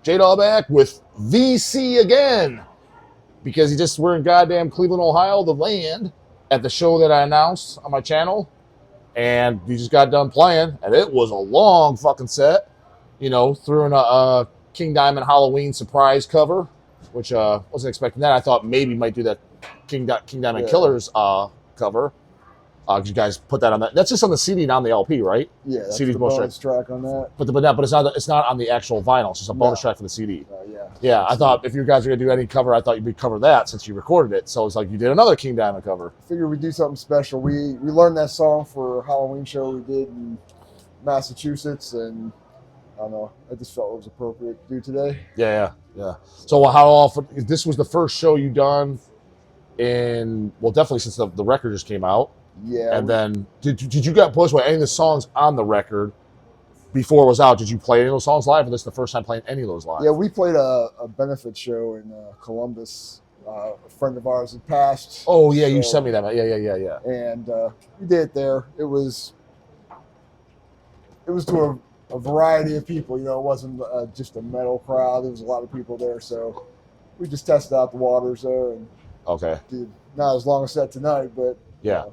J-Dawg back with VC again. Because we're in goddamn Cleveland, Ohio, the land, at the show that I announced on my channel. And we just got done playing, and it was a long fucking set. You know, threw in a King Diamond Halloween surprise cover, which wasn't expecting that. I thought maybe might do that King Diamond Killers cover. You guys put that on that. That's just on the CD, not on the LP, right? Yeah, that's CD's the bonus track on that. But it's not on the actual vinyl. It's just a bonus track for the CD. Yeah. Yeah, I thought if you guys were gonna do any cover, I thought you'd cover that since you recorded it. So it's like you did another King Diamond cover. I figured we'd do something special. We learned that song for a Halloween show we did in Massachusetts, and I don't know. I just felt it was appropriate to do today. Yeah. So how often? This was the first show you done in? Well, definitely since the record just came out. Yeah. And then did you get pushed by any of the songs on the record before it was out? Did you play any of those songs live, or this is the first time playing any of those live? Yeah, we played a benefit show in Columbus. A friend of ours had passed. Oh yeah, you sent me that. Yeah. And we did it there. It was to a variety of people. You know, it wasn't just a metal crowd. There was a lot of people there, so we just tested out the waters there. And okay. Did not as long a set tonight, but yeah.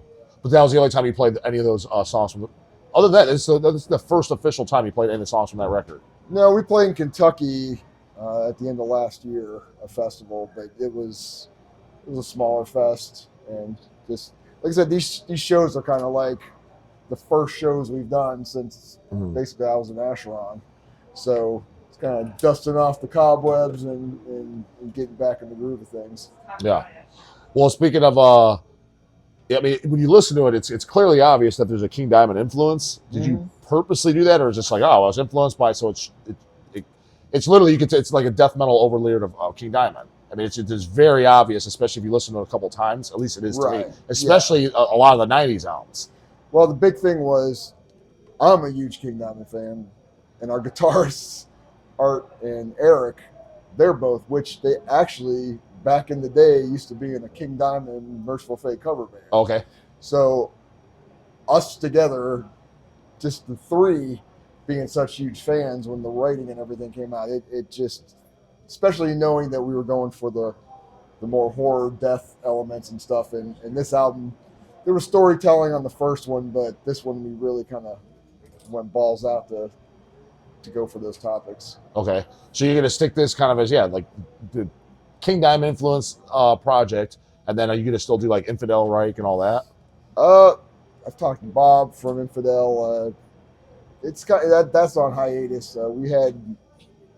But that was the only time you played any of those songs from. Other than that, this is the first official time you played any of the songs from that record. No, we played in Kentucky at the end of last year, a festival, but it was a smaller fest, and just like I said, these shows are kind of like the first shows we've done since basically I was in Acheron. So it's kind of dusting off the cobwebs and getting back in the groove of things. Yeah. Well, speaking of I mean, when you listen to it, it's clearly obvious that there's a King Diamond influence. Did you purposely do that, or is it just like, oh, I was influenced by? So it's literally it's like a death metal overlaid of King Diamond. I mean, it's very obvious, especially if you listen to it a couple of times. At least it is to me, especially a lot of the '90s albums. Well, the big thing was, I'm a huge King Diamond fan, and our guitarists, Art and Eric, they're both, which they actually, back in the day, used to be in a King Diamond Merciful Fate cover band. Okay. So us together, just the three being such huge fans when the writing and everything came out, it just, especially knowing that we were going for the more horror death elements and stuff. And this album, there was storytelling on the first one, but this one we really kind of went balls out to go for those topics. Okay. So you're going to stick this kind of as, like the King Diamond influence project, and then are you going to still do like Infidel Reich and all that? I've talked to Bob from Infidel. It's kind of, that's on hiatus. We had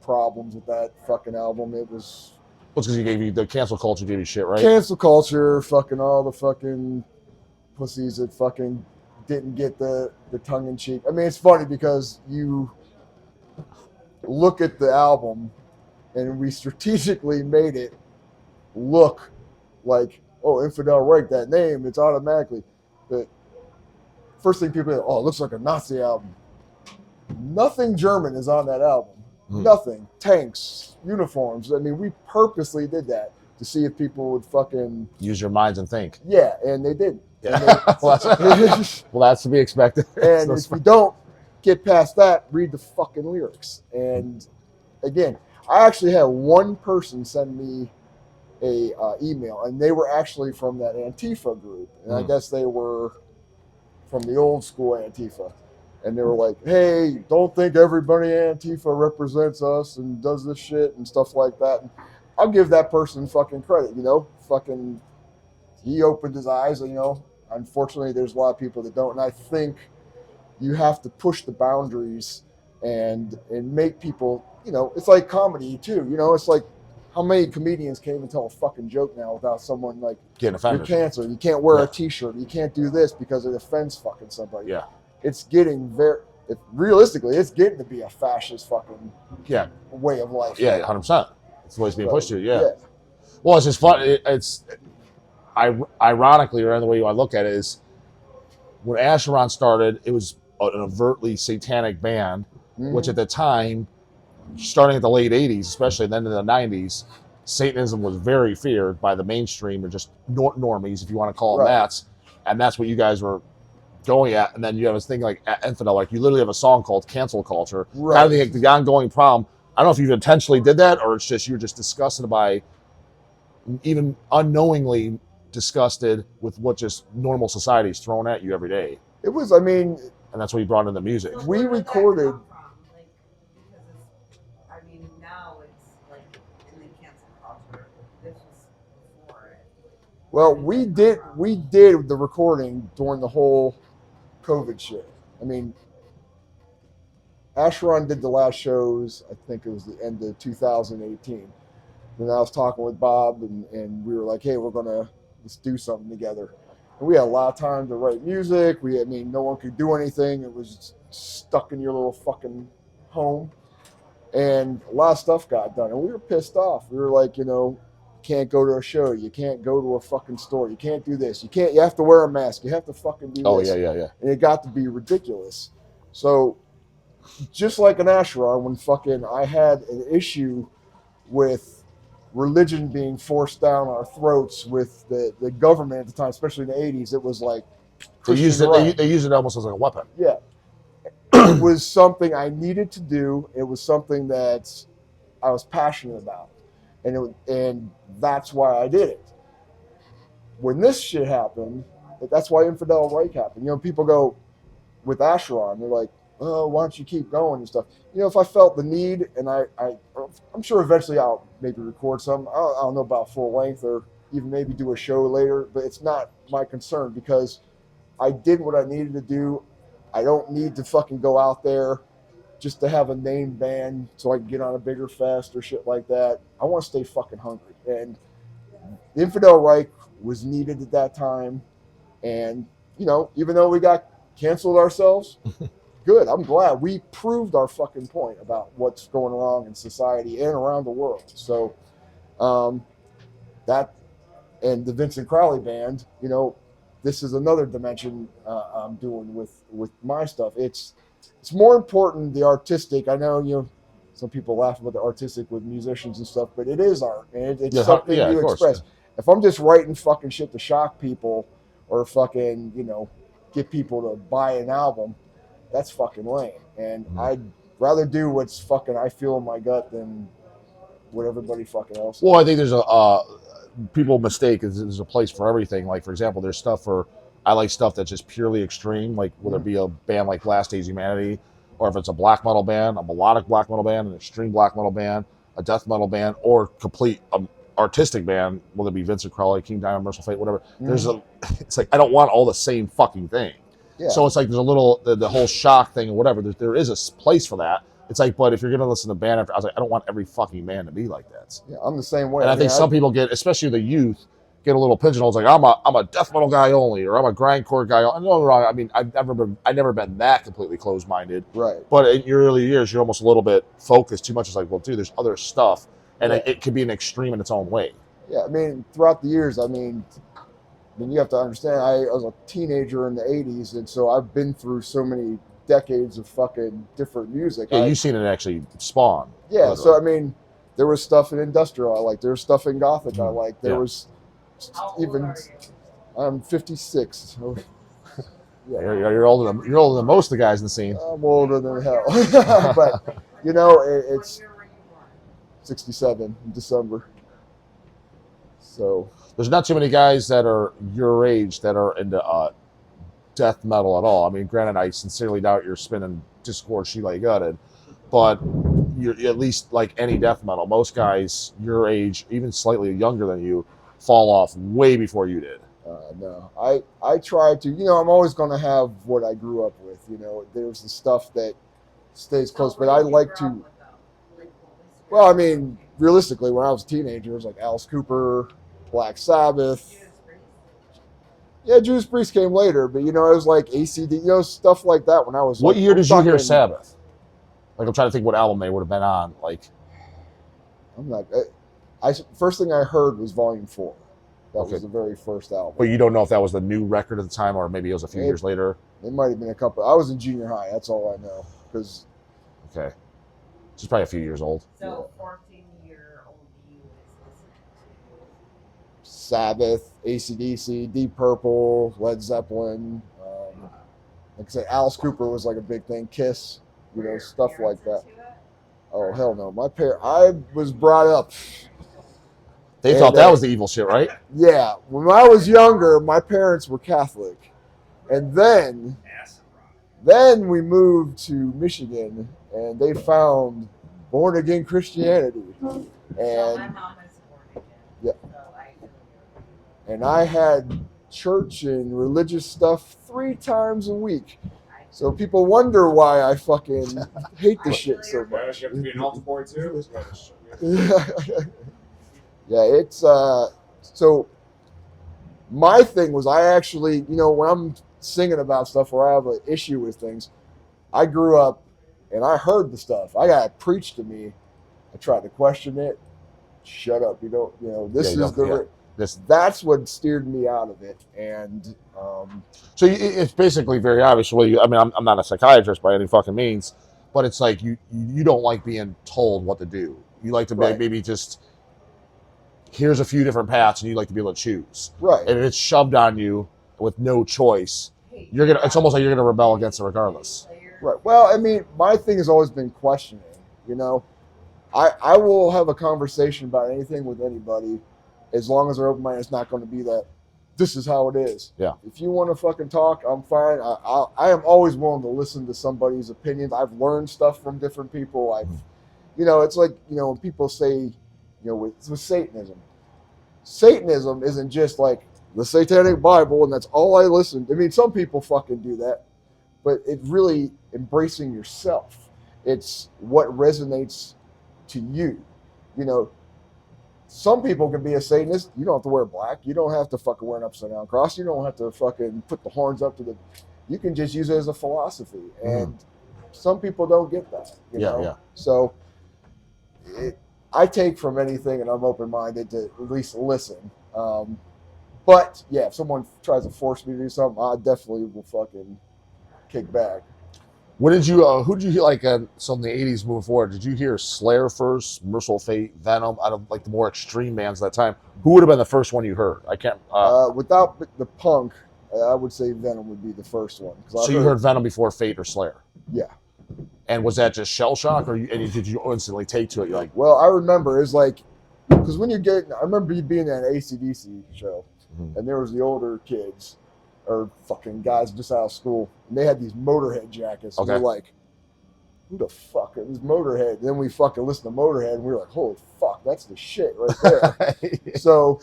problems with that fucking album. It was... Well, it's because the cancel culture gave you shit, right? Cancel culture, fucking all the fucking pussies that fucking didn't get the tongue-in-cheek. I mean, it's funny because you look at the album and we strategically made it look like, oh, Infidel Reich, that name, it's automatically. But first thing people say, oh, it looks like a Nazi album. Nothing German is on that album. Nothing. Tanks, uniforms. I mean, we purposely did that to see if people would fucking... use your minds and think. Yeah, and they didn't. Yeah. Well, that's to be expected. And if you don't get past that, read the fucking lyrics. And again, I actually had one person send me a email, and they were actually from that Antifa group. And I guess they were from the old school Antifa. And they were like, hey, don't think everybody in Antifa represents us and does this shit and stuff like that. And I'll give that person fucking credit, fucking, he opened his eyes, and, unfortunately there's a lot of people that don't. And I think you have to push the boundaries and make people, it's like comedy too, it's like, how many comedians can't even tell a fucking joke now without someone like, getting offended. You're canceled, you can't wear a t-shirt, you can't do this because it offends fucking somebody. Yeah. It's getting realistically, it's getting to be a fascist fucking way of life. Yeah, 100%. It's the way it's being pushed to. Yeah. Well, it's just fun. Ironically, or the way I look at it is, when Acheron started, it was an overtly satanic band, which at the time, starting at the late 80s, especially then in the 90s, Satanism was very feared by the mainstream or just normies, if you want to call them that. And that's what you guys were going at. And then you have this thing like Infidel, like you literally have a song called Cancel Culture. Kind of the ongoing problem I don't know if you intentionally did that or it's just you're just disgusted by, even unknowingly disgusted with what just normal society is thrown at you every day. It was, I mean, and that's why you brought in the music. So We where did that recorded- come from? Like, because it's, I mean, now it's like in the cancel culture. This was before it. well, we did the recording during the whole COVID shit. I mean, Asheron did the last shows, I think it was the end of 2018. And I was talking with Bob, and we were like, hey, let's do something together. And we had a lot of time to write music. I mean, no one could do anything. It was stuck in your little fucking home. And a lot of stuff got done. And we were pissed off. We were like, you can't go to a show. You can't go to a fucking store. You can't do this. You have to wear a mask. You have to fucking do Oh, this. yeah. And it got to be ridiculous. So just like an Asheron, when fucking I had an issue with religion being forced down our throats with the government at the time, especially in the 80s, it was like They used it almost as like a weapon. Yeah. It was something I needed to do. It was something that I was passionate about. And that's why I did it. When this shit happened, that's why Infidel Reich happened. People go with Asheron, they're like, oh, why don't you keep going and stuff. If I felt the need, and I'm sure eventually I'll maybe record some. I don't know about full length or even maybe do a show later, but it's not my concern because I did what I needed to do. I don't need to fucking go out there just to have a name band so I can get on a bigger fest or shit like that. I want to stay fucking hungry. And Infidel Reich was needed at that time. And, even though we got canceled ourselves, good. I'm glad we proved our fucking point about what's going wrong in society and around the world. So that and the Vincent Crowley band, this is another dimension I'm doing with my stuff. It's more important the artistic. I know some people laugh about the artistic with musicians and stuff, but it is art and it's something you express. Yeah. If I'm just writing fucking shit to shock people or fucking get people to buy an album, that's fucking lame. And I'd rather do what's fucking I feel in my gut than what everybody fucking else. Well, I think there's people mistake is there's a place for everything. Like, for example, there's I like stuff that's just purely extreme, like whether it be a band like Last Days Humanity, or if it's a black metal band, a melodic black metal band, an extreme black metal band, a death metal band, or complete artistic band, whether it be Vincent Crowley, King Diamond, Merciful Fate, whatever. It's like I don't want all the same fucking thing. Yeah. So it's like there's a little the whole shock thing or whatever. There is a place for that. It's like, but if you're gonna listen to band after, I was like, I don't want every fucking band to be like that. Yeah, I'm the same way. And I think some people get, especially the youth, get a little pigeonholed. It's like I'm a death metal guy only, or I'm a grindcore guy. No, wrong. I mean, I've never been that completely closed minded. Right. But in your early years, you're almost a little bit focused too much. It's like, well, dude, there's other stuff, and it could be an extreme in its own way. Yeah, I mean, throughout the years, I mean, you have to understand, I was a teenager in the 80s, and so I've been through so many decades of fucking different music. Yeah, you've seen it actually spawn. Yeah, literally. So I mean, there was stuff in industrial I liked. There was stuff in gothic I liked. There was even, I'm 56. So, yeah, you're older than most of the guys in the scene. I'm older than hell, but it's 67 in December. So there's not too many guys that are your age that are into death metal at all. I mean, granted, I sincerely doubt you're spinning Discord She Like Gutted, but you're at least like any death metal. Most guys your age, even slightly younger than you, fall off way before you did. No, I try to. I'm always going to have what I grew up with. There's the stuff that stays close, but I like to. Well, I mean, realistically, when I was a teenager, it was like Alice Cooper, Black Sabbath. Yeah, Judas Priest came later, but it was like ACD, stuff like that when I was. What year did you hear Sabbath? Like, I'm trying to think what album they would have been on. Like, I'm not. First thing I heard was Volume 4. That was the very first album. But you don't know if that was the new record at the time, or maybe it was a few years later. It might have been a couple. I was in junior high. That's all I know. Okay, she's probably a few years old. So 14-year-old you is listening to Sabbath, AC/DC, Deep Purple, Led Zeppelin. Like I said, Alice Cooper was like a big thing. Kiss, stuff like that. Oh hell no! I was brought up. They And, thought that was the evil shit, right? Yeah, when I was younger, my parents were Catholic, and then we moved to Michigan, and they found born again Christianity, So my and mom is born again. Yeah. So I feel you. and I had church and religious stuff 3 times a week. So people wonder why I fucking hate this shit so much. You have to be an altar boy too. Yeah, it's so my thing was I actually, when I'm singing about stuff where I have an issue with things, I grew up and I heard the stuff. I got it preached to me. I tried to question it. Shut up. This Yeah, is the yeah. This, that's what steered me out of it. And so it's basically very obvious. Well, I mean, I'm not a psychiatrist by any fucking means, but it's like you don't like being told what to do. You like to Right. maybe just here's a few different paths, and you like to be able to choose. right. And if it's shoved on you with no choice, it's almost like you're gonna rebel against it regardless. Right. Well, I mean, my thing has always been questioning. I will have a conversation about anything with anybody as long as they're open minded. It's not going to be that this is how it is. Yeah. If you want to fucking talk, I'm fine. I am always willing to listen to somebody's opinions. I've learned stuff from different people. It's like, when people say, with Satanism. Satanism isn't just like the Satanic Bible and that's all I listen. I mean, some people fucking do that, but it's really embracing yourself. It's what resonates to you. Some people can be a Satanist. You don't have to wear black. You don't have to fucking wear an upside down cross. You don't have to fucking put the horns up to the. You can just use it as a philosophy, and some people don't get that. Yeah. So, I take from anything, and I'm open minded to at least listen. But yeah, if someone tries to force me to do something, I definitely will fucking kick back. What did you? Who did you hear? Like, so in the '80s, moving forward, did you hear Slayer first, Merciful Fate, Venom? Out of like the more extreme bands at that time, who would have been the first one you heard? I can't. Without the punk, I would say Venom would be the first one. So you heard Venom before Fate or Slayer? Yeah. And was that just shell shock, or did you instantly take to it? You're like, well, I remember it's like, because when you're I remember you being at an AC/DC show, and there was the older kids. Or fucking guys just out of school, and they had these Motorhead jackets. And we're like, who the fuck are these Motorhead? And then we fucking listened to Motorhead, and we were like, holy fuck, that's the shit right there. So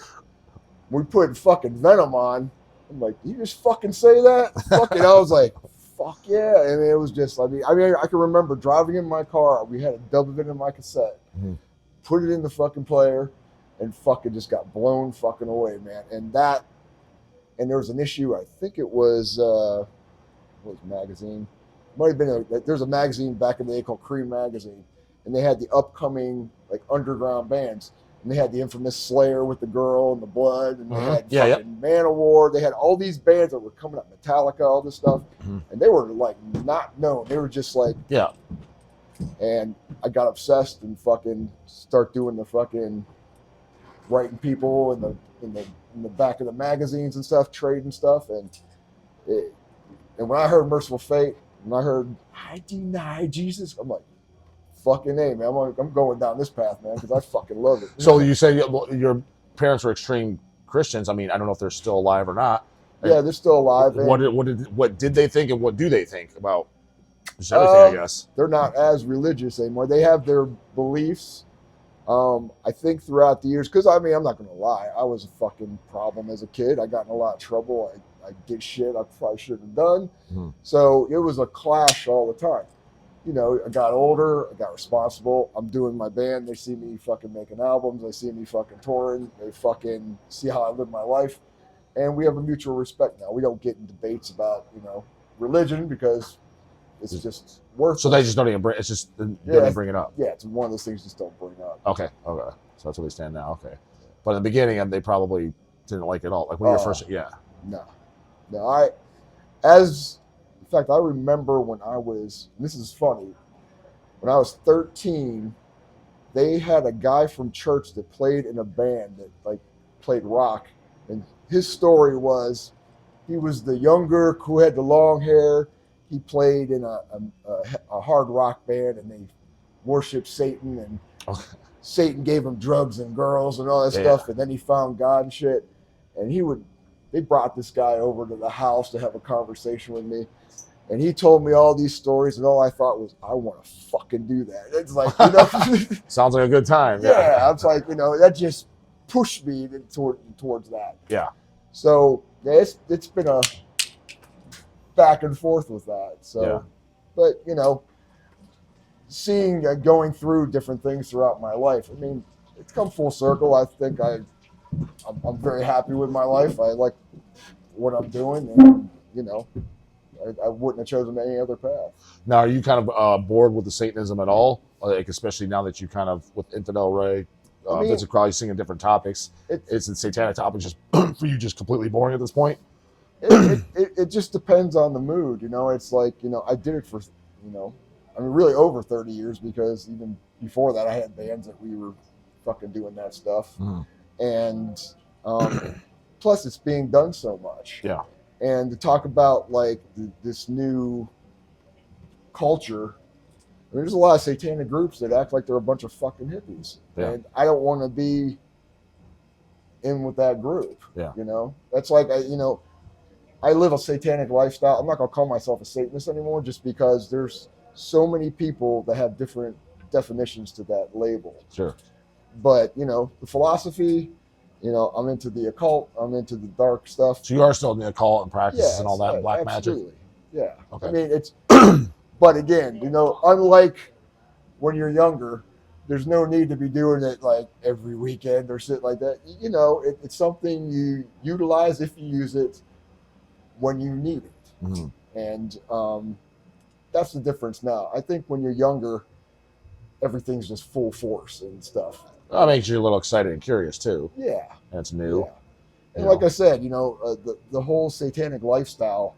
we put fucking Venom on. I'm like, you just fucking say that? Fucking, I was like, fuck yeah. And it was just, I can remember driving in my car. We had a dub of it in my cassette, put it in the fucking player, and fucking just got blown fucking away, man. And there was an issue, I think it was, what was the magazine? Might have been there's a magazine back in the day called Cream Magazine, and they had the upcoming like underground bands, and they had the infamous Slayer with the girl and the blood, and they had fucking Manowar. They had all these bands that were coming up, Metallica, all this stuff, and they were like not known. They were just like And I got obsessed and fucking start doing the fucking writing people in the back of the magazines and stuff, trading stuff, and when I heard Merciful Fate, when I heard I Deny Jesus, I'm like, fucking A, man, I'm going down this path, man, because I fucking love it. So you say your parents were extreme Christians. I mean, I don't know if they're still alive or not. Yeah, they're still alive. What did they think, and what do they think about just everything? I guess they're not as religious anymore. They have their beliefs. I think throughout the years, because I'm not going to lie, I was a fucking problem as a kid. I got in a lot of trouble. I did shit I probably shouldn't have done. So it was a clash all the time. I got older, I got responsible. I'm doing my band. They see me fucking making albums. They see me fucking touring. They fucking see how I live my life. And we have a mutual respect now. We don't get in debates about, religion because it's just worthless. So they just don't even bring it's just they don't even bring it up. Yeah, it's one of those things just don't bring up. Okay. So that's where they stand now. Okay. But in the beginning, they probably didn't like it all. Like when you were first, No, in fact, I remember when I was, this is funny, when I was 13, they had a guy from church that played in a band that played rock. And his story was, he was the younger who had the long hair. He played in a hard rock band, and worshipped Satan, and Okay. Satan gave him drugs and girls and all that Yeah. stuff, and then he found God and shit. And they brought this guy over to the house to have a conversation with me. And he told me all these stories, and all I thought was, I want to fucking do that. It's like, Sounds like a good time. yeah, it's like, that just pushed me towards that. Yeah. So yeah, it's been a back and forth with that. So, Yeah. but seeing going through different things throughout my life, I mean, it's come full circle. I think I'm very happy with my life. I like what I'm doing, and I wouldn't have chosen any other path. Now, are you kind of bored with the Satanism at all? Like, especially now that you kind of, with Infidel Reich, Vincent Crowley singing different topics, is the satanic topic just for you just completely boring at this point? It just depends on the mood. It's like, I did it for, really over 30 years, because even before that I had bands that we were fucking doing that stuff. And plus it's being done so much. Yeah. And to talk about like this new culture, I mean, there's a lot of satanic groups that act like they're a bunch of fucking hippies. Yeah. And I don't want to be in with that group. Yeah. That's like, I live a satanic lifestyle. I'm not going to call myself a Satanist anymore, just because there's so many people that have different definitions to that label. Sure. But, the philosophy, I'm into the occult, I'm into the dark stuff. So you are still in the occult and practices and all that, black absolutely. magic? Yeah. Okay. I mean, it's, but again, unlike when you're younger, there's no need to be doing it like every weekend or shit like that. It's something you utilize if you use it when you need it. Mm-hmm. And that's the difference now. I think when you're younger, everything's just full force and stuff. That makes you a little excited and curious too. Yeah. And it's new. Yeah. And like I said, the whole satanic lifestyle,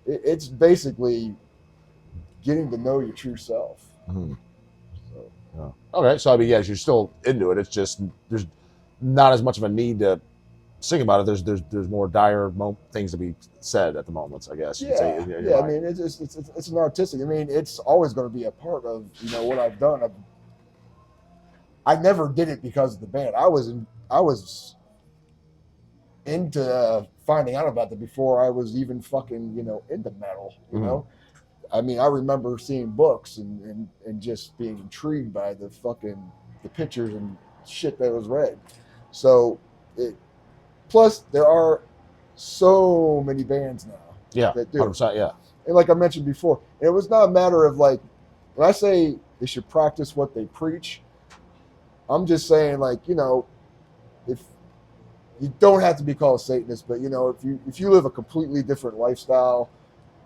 it's basically getting to know your true self. Mm-hmm. So. Yeah. Okay, so I mean, yes, you're still into it. It's just there's not as much of a need to sing about it. There's more dire things to be said at the moment, I guess. You could say. Yeah. I mean, it's an artistic. I mean, it's always going to be a part of what I've done. I never did it because of the band. I was into finding out about it before I was even fucking into metal. I mean, I remember seeing books and just being intrigued by the pictures and shit that was read. So plus there are so many bands now. Yeah, that do. 100%. Yeah. And like I mentioned before, it was not a matter of like, when I say they should practice what they preach, I'm just saying, like, if you don't have to be called a Satanist, but if you live a completely different lifestyle,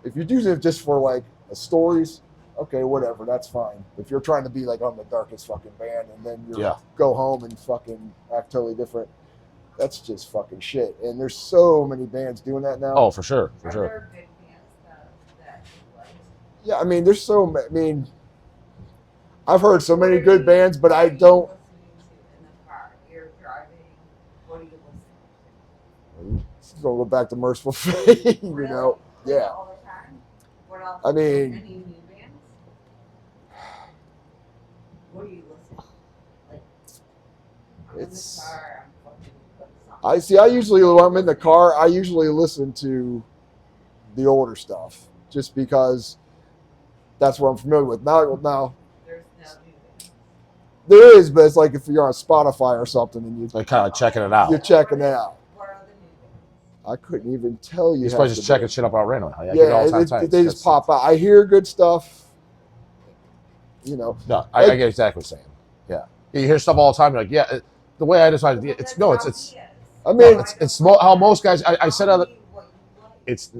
if you're using it just for like stories, okay, whatever, that's fine. If you're trying to be like, I'm the darkest fucking band, and then you go home and fucking act totally different, that's just fucking shit. And there's so many bands doing that now. Oh, for sure, for Are sure. there good bands that you like? Yeah, I mean, there's so many. I mean, I've heard so many good bands, but I don't. What are you listening to in the car? You're driving. What are you listening to? It's gonna go back to Merciful Fate, Really? Yeah. All the time? What else? I mean- Any new bands? What are you listening to? Like, I'm It's- in the car, I'm fucking putting something. I usually, when I'm in the car, I usually listen to the older stuff, just because that's what I'm familiar with. Now There's no new bands. there is, but it's like if you're on Spotify or something and Like kind of checking it out. you're checking it out. What are the new bands? I couldn't even tell you. You're half supposed to the just checking bands. shit up out randomly. I get it all the time. They just pop out. I hear good stuff. No, I get exactly what you're saying. Yeah. You hear stuff all the time. You're like, yeah. The way I decided, it's Well, no, that's it's. how he is. I mean, It's how most guys. I said other. Tell me what you like. It's.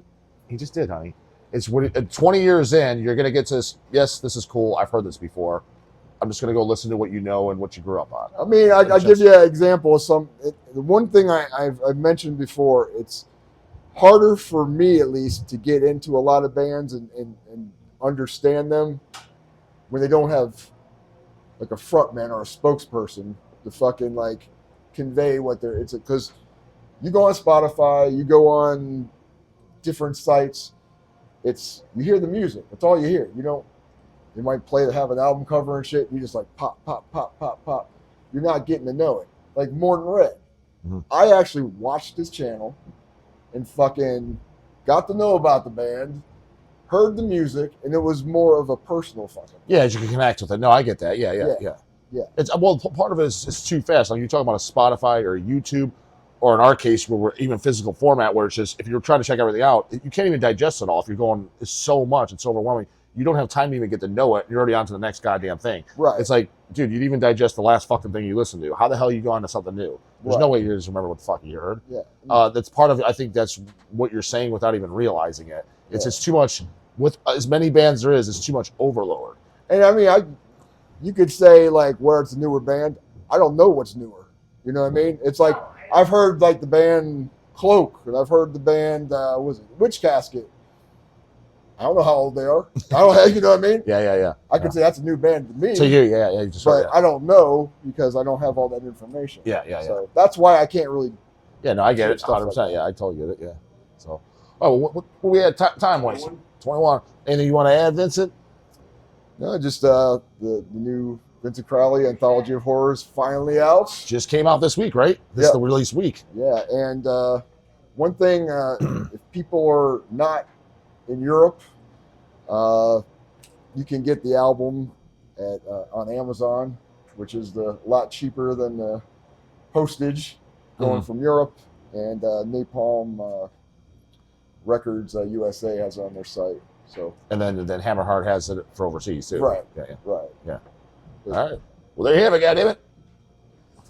He just did, honey. It's when 20 years in, you're gonna get to this. Yes, this is cool. I've heard this before. I'm just gonna go listen to what you know and what you grew up on. I mean, I give you an example of the one thing I've mentioned before. It's harder for me, at least, to get into a lot of bands and understand them when they don't have like a frontman or a spokesperson to fucking like convey what they're. It's because you go on Spotify, you go on different sites. You hear the music. That's all you hear. You don't They might have an album cover and shit. And you just like pop, pop, pop, pop, pop. You're not getting to know it. Like Morton Red. Mm-hmm. I actually watched his channel and fucking got to know about the band, heard the music, and it was more of a personal fucking. Yeah, you can connect with it. No, I get that. Yeah. Yeah. It's well, part of it is it's too fast. Like you're talking about a Spotify or a YouTube, or in our case, where we're even physical format, where it's just if you're trying to check everything out, you can't even digest it all. If you're going, it's so much, it's so overwhelming. You don't have time to even get to know it. You're already on to the next goddamn thing. Right. It's like, dude, you'd even digest the last fucking thing you listened to. How the hell you go on to something new? There's no way you just remember what the fuck you heard. Yeah. That's part of it. I think that's what you're saying without even realizing it. It's just too much. With as many bands there is, it's too much overload. And I mean, you could say like where it's a newer band. I don't know what's newer. You know what I mean? It's like I've heard like the band Cloak, and I've heard the band was it Witch Casket. I don't know how old they are. I don't. You know what I mean? Yeah. I could say that's a new band to me. So you just but I don't know because I don't have all that information. Yeah. So that's why I can't really. Yeah, no, I get it. 100%. Like yeah, I totally get it. Yeah. So, what we had time wise? 21. Anything you want to add, Vincent? No, just the new Vincent Crowley Anthology of Horrors finally out. Just came out this week, right? This is the release week. Yeah, and one thing, if people are not in Europe, you can get the album on Amazon, which is a lot cheaper than the postage going from Europe. And Napalm Records USA has it on their site. So and then Hammerheart has it for overseas too. Right. Yeah. Right. Yeah. All right. Well, there you have it, goddammit.